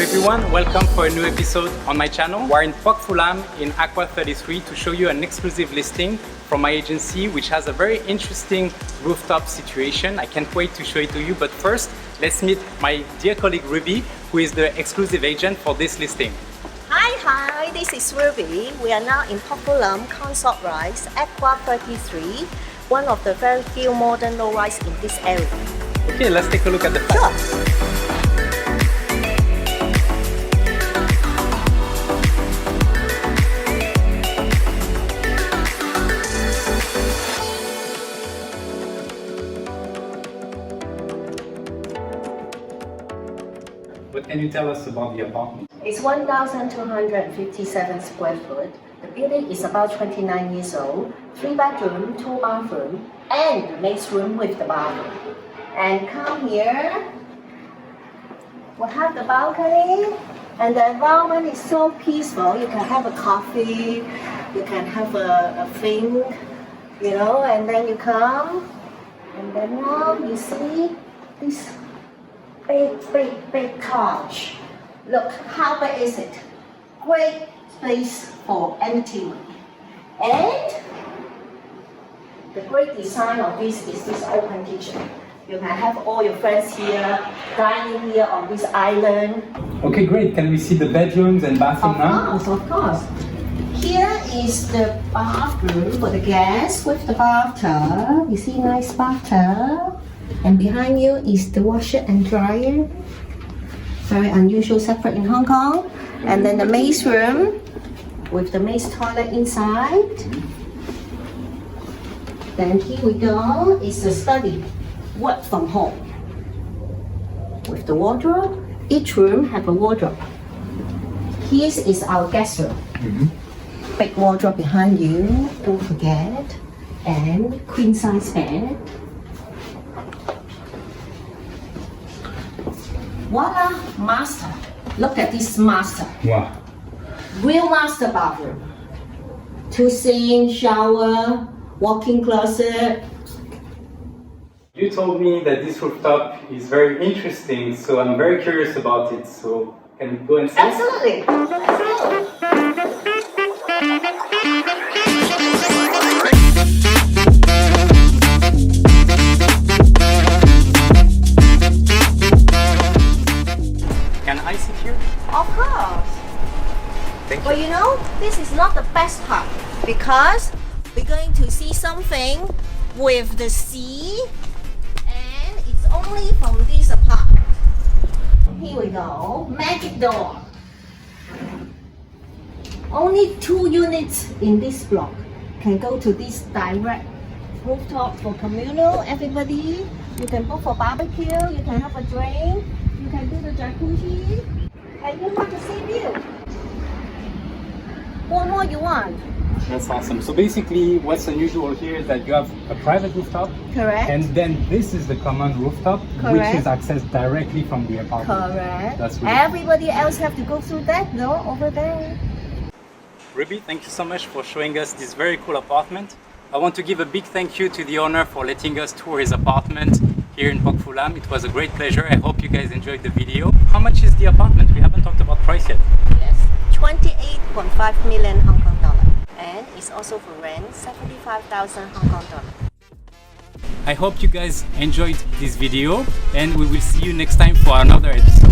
everyone, welcome for a new episode on my channel. We're in Wyndham in Aqua 33 to show you an exclusive listing from my agency, which has a very interesting rooftop situation. I can't wait to show it to you, but first let's meet my dear colleague Ruby, who is the exclusive agent for this listing. Hi, this is Ruby. We are now in Wyndham Consort Rise, Aqua 33, one of the very few modern low-rise in this area. Okay, let's take a look at the flat. What can you tell us about the apartment? It's 1,257 square foot. The building is about 29 years old. 3 bedroom, 2 bathroom, and the main room with the bathroom. And come here. We have the balcony, and the environment is so peaceful. You can have a coffee, you can have a thing, you know, and then you come, and then now you see this big couch. Look, how big is it? Great space for entertainment. And the great design of this is this open kitchen. You can have all your friends here, dining here on this island. Okay, great. Can we see the bedrooms and bathroom now? Of course. Here is the bathroom for the guests with the bathtub. You see, nice bathtub. And behind you is the washer and dryer. Very unusual, separate in Hong Kong. And then the maid's room with the maid's toilet inside. Then here we go, is the study, work from home. With the wardrobe, each room have a wardrobe. Here is our guest room. Big wardrobe behind you, don't forget. And queen size bed. Voila, master. Look at this master. Wow. Real master bathroom. 2 sink, shower, walk-in closet. You told me that this rooftop is very interesting, so I'm very curious about it. So can we go and see? Absolutely. Can I sit here? Of course. Thank you. Well, you know, this is not the best part because we're going to see something with the sea, and it's only from this apartment. Here we go. Magic door. Only 2 units in this block can go to this direct rooftop for communal. Everybody, you can book for barbecue, you can have a drink, you can do the jacuzzi, and you have the sea view. What more you want? That's awesome. So basically, what's unusual here is that you have a private rooftop. Correct. And then this is the common rooftop, Correct. which is accessed directly from the apartment. Correct. That's really Everybody else have to go through that door over there. Ruby, thank you so much for showing us this very cool apartment. I want to give a big thank you to the owner for letting us tour his apartment here in Wyndham. It was a great pleasure. I hope you guys enjoyed the video. How much is the apartment? We haven't talked about price yet. Yes. 28.5 million Hong Kong dollar. And it's also for rent 75,000 Hong Kong dollar. I hope you guys enjoyed this video, and we will see you next time for another episode.